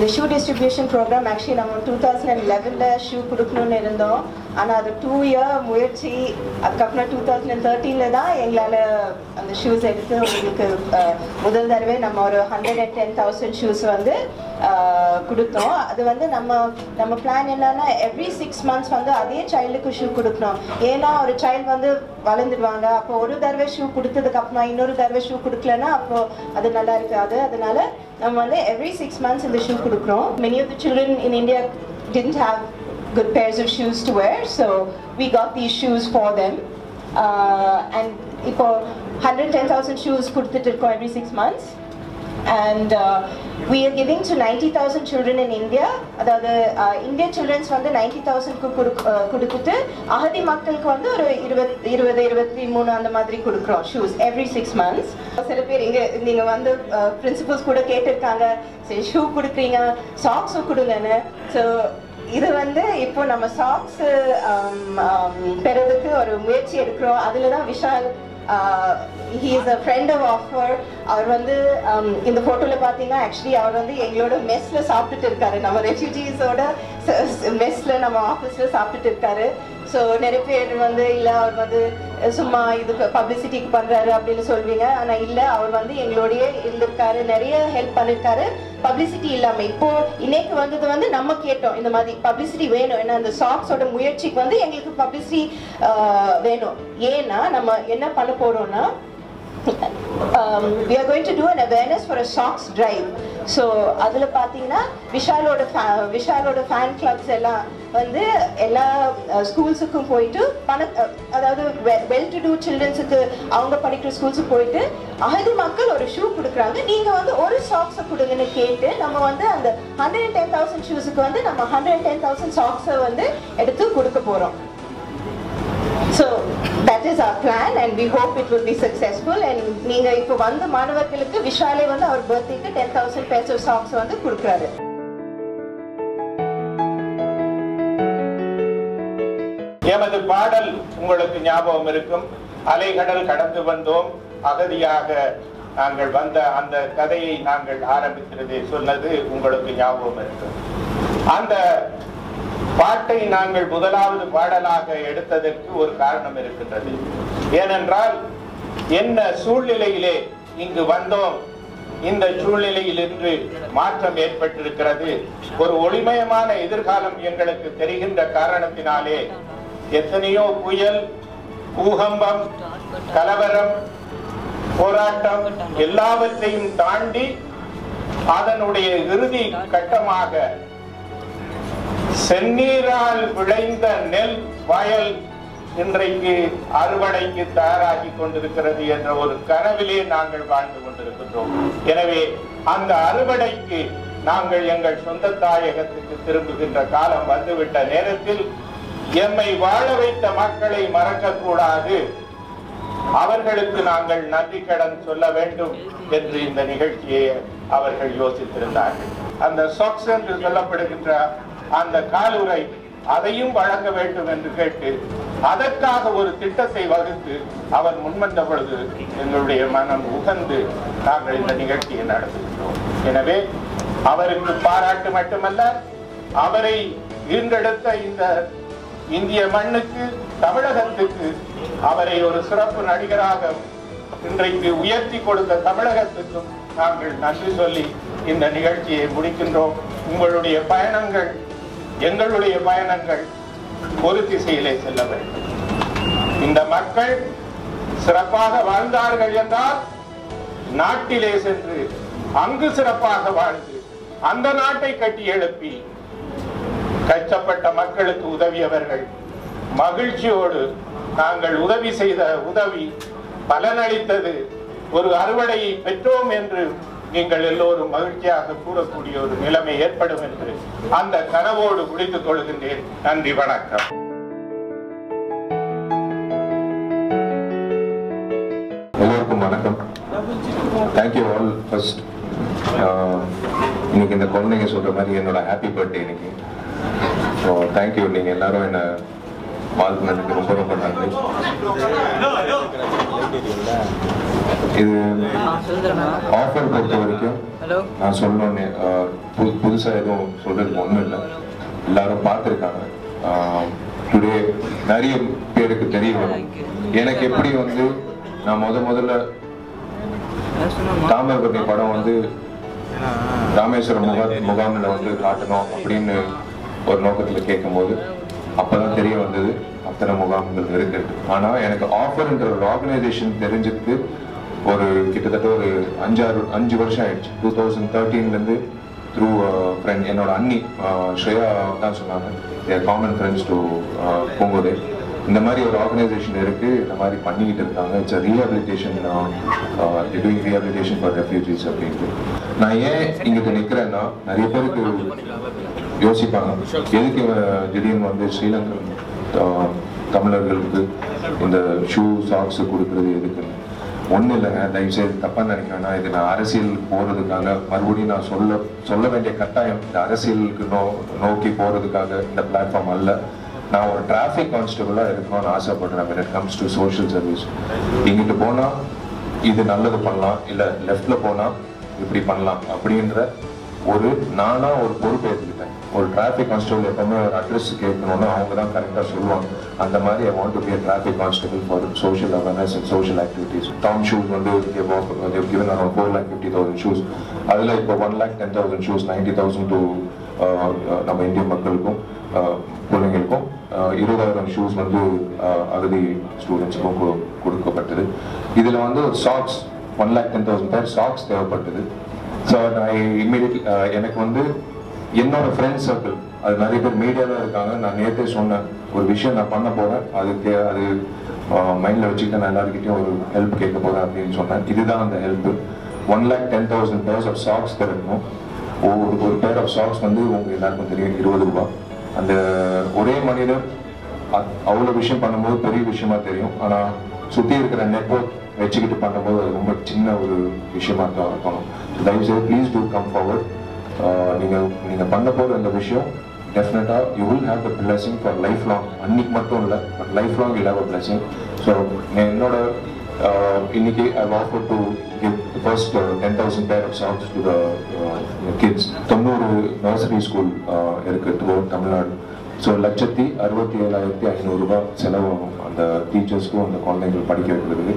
இந்த shoe distribution program actually நம்ம 2011ல் shoe கொடுக்கணும்னு இருந்தோம். ஆனால் அது 2 இயர் முயற்சி. அதுக்கப்புறம் 2013ல் தான் எங்களால் அந்த ஷூஸ் எடுத்து உங்களுக்கு முதல் தடவை நம்ம ஒரு 110,000 ஷூஸ் வந்து கொடுத்தோம். அது வந்து நம்ம பிளான் என்னன்னா எவ்ரி 6 months வந்து அதே சைல்டுக்கு ஷூ கொடுக்கணும். ஏன்னா ஒரு சைல்டு வந்து வளர்ந்துடுவாங்க. அப்போ ஒரு தடவை ஷூ கொடுத்ததுக்கு அப்புறம் இன்னொரு தடவை ஷூ கொடுக்கலன்னா அப்போ அது நல்லா இருக்காது. அதனால நம்ம வந்து எவ்ரி 6 months இந்த ஷூ கொடுக்குறோம். Many of the children in India didn't have good pairs of shoes to wear, so we got these shoes for them. And இப்போ 110,000 shoes கொடுத்துட்டு இருக்கோம் every 6 months. And we are giving to 90,000 children in India. அதாவது இந்திய children's வந்து 90,000க்கு கொடுத்துட்டு அகதி மக்களுக்கு வந்து ஒரு 20-23 அந்த மாதிரி கொடுக்குறோம் ஷூஸ் every 6 months. சில பேர் நீங்கள் வந்து பிரின்சிபல்ஸ் கூட கேட்டிருக்காங்க, சரி ஷூ கொடுக்குறீங்க சாக்ஸும் கொடுங்கன்னு. ஸோ இது வந்து இப்போ நம்ம சாக்ஸ் பெறதுக்கு ஒரு முயற்சி எடுக்கிறோம். அதில் தான் Vishal he is a friend of offer. அவர் வந்து இந்த போட்டோல பாத்தீங்கன்னா ஆக்சுவலி அவர் வந்து எங்களோட மெஸ்ல சாப்பிட்டுட்டு இருக்காரு. நம்ம ரெஃப்யூஜிஸோட மெஸ்ல நம்ம ஆஃபீஸ்ல சாப்பிட்டுட்டு இருக்காரு. ஸோ நிறைய பேர் வந்து இல்லை அவர் வந்து சும்மா இது பப்ளிசிட்டிக்கு பண்ணுறாரு அப்படின்னு சொல்வீங்க. ஆனால் இல்லை, அவர் வந்து எங்களோடய இருந்திருக்காரு, நிறைய ஹெல்ப் பண்ணியிருக்காரு பப்ளிசிட்டி இல்லாமல். இப்போது இன்னைக்கு வந்தது வந்து நம்ம கேட்டோம் இந்த மாதிரி பப்ளிசிட்டி வேணும். ஏன்னா அந்த சாக்ஸோட முயற்சிக்கு வந்து எங்களுக்கு பப்ளிசிட்டி வேணும். ஏன்னா நம்ம என்ன பண்ண போகிறோம்னா we are going to do an awareness for a socks drive. So அதில் பார்த்தீங்கன்னா விஷாலோட ஃபேன் கிளப்ஸ் எல்லாம் வந்து எல்லா ஸ்கூல்ஸுக்கும் போயிட்டு அதாவது வெல் டு டூ சில்ட்ரன்ஸுக்கு அவங்க படிக்கிற ஸ்கூல்ஸுக்கு போயிட்டு அகதி மக்கள் ஒரு ஷூ கொடுக்குறாங்க, நீங்கள் வந்து ஒரு சாக்ஸை கொடுங்கன்னு கேட்டு நம்ம வந்து அந்த 110,000 ஷூஸுக்கு வந்து நம்ம 110,000 சாக்ஸை வந்து எடுத்து கொடுக்க போகிறோம். So that is our plan and we hope it will be successful. And நீங்க இப்போ வந்து மாணவர்களுக்கு விஷாலே வந்து அவர் பர்த்டேக்கு 10,000 pairs of socks வந்து கொடுக்குறாரு. எமது பாடல் உங்களுக்கு ஞாபகம் இருக்கும். அலைகடல் கடந்து வந்தோம், அகதியாக நாங்கள் வந்த அந்த கதையை நாங்கள் ஆரம்பிக்கிறது சொன்னது உங்களுக்கு ஞாபகம் இருக்கும். அந்த பாட்டை நாங்கள் முதலாவது பாடலாக எடுத்ததற்கு ஒரு காரணம் இருக்கின்றது. ஏனென்றால் என்ன சூழ்நிலையிலே இங்கு வந்தோம், இந்த சூழ்நிலையில் இன்று மாற்றம் ஏற்பட்டிருக்கிறது. ஒரு ஒளிமயமான எதிர்காலம் எங்களுக்கு தெரிகின்ற காரணத்தினாலே எத்தனையோ புயல், பூகம்பம், கலவரம், போராட்டம் எல்லாவற்றையும் தாண்டி அதனுடைய இறுதி கட்டமாக செந்நீரால் விளைந்த நெல் வயல் இன்றைக்கு அறுவடைக்கு தயாராகி கொண்டிருக்கிறது என்ற ஒரு கனவிலே நாங்கள் வாழ்ந்து கொண்டிருக்கின்றோம். எனவே அந்த அறுவடைக்கு நாங்கள் எங்கள் சொந்த தாயகத்துக்கு திரும்புகின்ற காலம் வந்துவிட்ட நேரத்தில் எம்மை வாழ வைத்த மக்களை மறக்கக்கூடாது, அவர்களுக்கு நாங்கள் நன்றி கடன் சொல்ல வேண்டும் என்று இந்த நிகழ்ச்சியை அவர்கள் யோசித்திருந்தார்கள். அந்த சாக்ஸ் என்று சொல்லப்படுகின்ற அந்த காலுரை அதையும் வழங்க வேண்டும் என்று கேட்டு அதற்காக ஒரு திட்டத்தை வகுத்து அவர் முன்வந்த பொழுது எங்களுடைய மனம் உகந்து நாங்கள் இந்த நிகழ்ச்சியை நடத்துகின்றோம். எனவே அவருக்கு பாராட்டு மட்டுமல்ல, அவரை ஈன்றெடுத்த இந்த இந்திய மண்ணுக்கு, தமிழகத்துக்கு, அவரை ஒரு சிறப்பு நடிகராக இன்றைக்கு உயர்த்தி கொடுத்த தமிழகத்துக்கும் நாங்கள் நன்றி சொல்லி இந்த நிகழ்ச்சியை முடிக்கின்றோம். உங்களுடைய பயணங்கள், எங்களுடைய பயணங்கள் ஒரு திசையிலே செல்ல வேண்டும். இந்த மக்கள் சிறப்பாக வாழ்ந்தார்கள் என்றால் நாட்டிலே சென்று அங்கு சிறப்பாக வாழ்ந்து அந்த நாட்டை கட்டி எழுப்பி கஷ்டப்பட்ட மக்களுக்கு உதவியவர்கள் மகிழ்ச்சியோடு நாங்கள் உதவி செய்த உதவி பலனளித்தது, ஒரு அறுவடையை பெற்றோம் என்று நீங்கள் எல்லோரும் மகிழ்ச்சியாக கூறக்கூடிய ஒரு நிலைமை ஏற்படும் என்று அந்த கனவோடு முடித்துக் கொள்கின்றேன். நன்றி, வணக்கம். எல்லோருக்கும் வணக்கம். Thank you all. ஃபர்ஸ்ட் இன்னைக்கு இந்த குழந்தைங்க சொல்ற மாதிரி என்னோட ஹாப்பி பர்த்டே இன்னைக்கு. ஸோ தேங்க்யூ, நீங்கள் எல்லாரும் என்னை வாழ்த்துனதுக்கு ரொம்ப ரொம்ப நன்றி. இது ஆஃபர் பொறுத்த வரைக்கும் நான் சொல்லணும்னு புதுசாக எதுவும் சொல்றதுக்கு ஒன்றும் இல்லை. எல்லாரும் பார்த்துருக்காங்க. டுடே நிறைய பேருக்கு தெரிய வரும். எனக்கு எப்படி வந்து நான் முதல்ல தாமிரபரணி படம் வந்து ராமேஸ்வரம் முகாமில் வந்து காட்டணும் அப்படின்னு ஒரு நோக்கத்தில் கேட்கும்போது அப்போதான் தெரிய வந்தது அத்தனை முகாம்கள் இருக்கு. ஆனால் எனக்கு ஆஃபர்ன்ற ஒரு ஆர்கனைசேஷன் தெரிஞ்சுட்டு ஒரு கிட்டத்தட்ட ஒரு 5 வருஷம் ஆயிடுச்சு. 2013 த்ரூ ஃப்ரெண்ட் என்னோட அண்ணி ஸ்ரேயா தான் சொன்னாங்க. தேர் காமன் ஃப்ரெண்ட்ஸ் டு பூங்கோதே. இந்த மாதிரி ஒரு ஆர்கனைசேஷன் இருக்கு, இந்த மாதிரி பண்ணிக்கிட்டு இருக்காங்க. It's rehabilitation, doing rehabilitation for refugees அப்படின்ட்டு. நான் ஏன் இங்கிட்ட நிற்கிறேன்னா நிறைய பேருக்கு யோசிப்பாங்க எதுக்கு திடீர்னு வந்து ஸ்ரீலங்கன் தமிழர்களுக்கு இந்த ஷூ சாக்ஸ் கொடுக்கறது எதுக்குன்னு. ஒன்றும் இல்லைங்க, தயவுசெய்து தப்பாக நினைக்கிறேன்னா இது நான் அரசியலுக்கு போகிறதுக்காக மறுபடியும் நான் சொல்ல வேண்டிய கட்டாயம் இந்த அரசியலுக்கு நோக்கி போகிறதுக்காக இந்த பிளாட்ஃபார்ம் அல்ல. நான் ஒரு டிராஃபிக் கான்ஸ்டபிளாக இருக்கணும்னு ஆசைப்படுறேன். when it comes to social service, இங்கிட்டு போனால் இது நல்லது பண்ணலாம், இல்லை லெஃப்டில் போனால் இப்படி பண்ணலாம் அப்படின்ற ஒரு நானாக ஒரு பொறுப்பு ஏற்றுக்கிட்டேன். ஒரு டிராஃபிக் கான்ஸ்டபிள் எப்பவுமே ஒரு அட்ரஸ் கேட்கணும்னு அவங்க தான் கரெக்டாக சொல்லுவாங்க. அந்த மாதிரி I want to be a traffic constable for social awareness and social activities. Tom shoes வந்து they've given around 4,50,000 shoes. அதில் இப்போ 1,10,000 shoes, 90,000 to நம்ம இந்திய மக்களுக்கும் பிள்ளைங்களுக்கும் 20,000 ஷூஸ் வந்து அகதி ஸ்டூடெண்ட்ஸுக்கும் கொடுக்கப்பட்டது. இதில் வந்து சாக்ஸ் 1,10,000 பேர் சாக்ஸ் தேவைப்பட்டது. ஸோ நான் இம்மீடியட்லி எனக்கு வந்து என்னோட ஃப்ரெண்ட்ஸ் சர்க்கிள் அது நிறைய பேர் மீடியாவில் இருக்காங்க. நான் நேற்றே சொன்னேன் ஒரு விஷயம் நான் பண்ண போகிறேன், அது மைண்டில் வச்சுக்கிட்டு நான் எல்லாருக்கிட்டையும் ஒரு ஹெல்ப் கேட்க போகிறேன் அப்படின்னு சொன்னேன். இதுதான் அந்த ஹெல்ப்பு. 1,10,000 pairs of socks கிடைக்கணும். ஒரு பேர் ஆஃப் சாக்ஸ் வந்து உங்களுக்கு எல்லாருக்கும் தெரியும் 20 ரூபா. அந்த ஒரே மனிதர் அவ்வளோ விஷயம் பண்ணும்போது பெரிய விஷயமா தெரியும். ஆனால் சுற்றி இருக்கிற நெட்வொர்க் வச்சுக்கிட்டு பண்ணும்போது அது ரொம்ப சின்ன ஒரு விஷயமா தான் இருக்கணும். தயவுசெய்து ப்ளீஸ் டூ கம் ஃபார்வர்ட். நீங்கள் பண்ண போகிற இந்த விஷயம் டெஃபினட்டாக you will have the blessing for life long. அன்னைக்கு மட்டும் இல்லை, but life long you have a blessing. So என்னோட இன்னைக்கு ஐ offer to give the first 10,000 pair of socks to the kids. 90 nursery school இருக்குது தமிழ்நாடு. ஸோ 1,67,500 ரூபாய் செலவாகும் அந்த டீச்சர்ஸ்க்கும் அந்த குழந்தைகள் படிக்க வைக்கிறதுக்கு.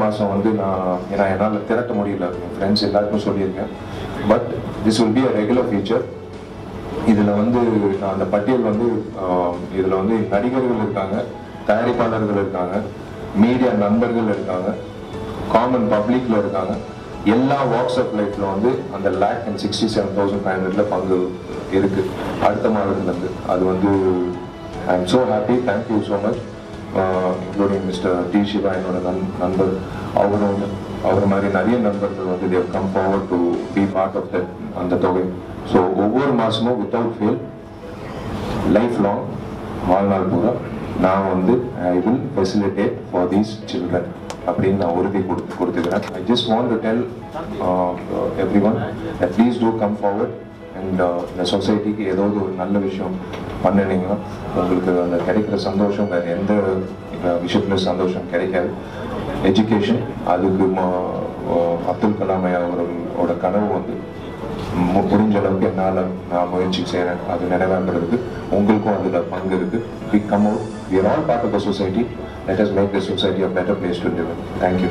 மாதம் வந்து நான் என்னால் திரட்ட முடியல, என் ஃப்ரெண்ட்ஸ் எல்லாருக்கும் சொல்லியிருக்கேன். But this will be a regular feature. இதில் வந்து நான் அந்த பட்டியல் வந்து இதில் வந்து நடிகர்கள் இருக்காங்க, தயாரிப்பாளர்கள் இருக்காங்க, மீடியா நண்பர்கள் இருக்காங்க, காமன் பப்ளிக்ல இருக்காங்க. எல்லா வாக்ஸ் ஆஃப் லைஃப்ல வந்து அந்த 1,67,500 பங்கு இருக்கு அடுத்த மாதத்துலேருந்து. அது வந்து I am so happy. Thank you so much. Including Mr T Siva என்னோட நண்பர், அவர் மாதிரி நிறைய நண்பர்கள் வந்து they've come forward to be part of that அந்த தொகை. ஸோ ஒவ்வொரு மாதமும் வித்தவுட் ஃபெயில் லைஃப் லாங் வாழ்நாள் பூரா நான் வந்து I will facilitate for these children அப்படின்னு நான் உறுதி கொடுத்துக்கிறேன். I just want to tell every one that please do come forward. And இந்த சொசைட்டிக்கு ஏதாவது ஒரு நல்ல விஷயம் பண்ணினீங்கன்னா உங்களுக்கு அந்த கிடைக்கிற சந்தோஷம் வேறு எந்த விஷயத்துல சந்தோஷம் கிடைக்காது. எஜுகேஷன், அதுக்கு அப்துல் கலாம் அவரோட கனவு வந்து முடிஞ்ச அளவுக்கு என்னால் நான் முயற்சி செய்கிறேன். அது நிறைவேற்றுறதுக்கு உங்களுக்கும் அதில் பங்கு இருக்குது. We come out, we are all part of the society. Let us make the society a better place to live in. Thank you.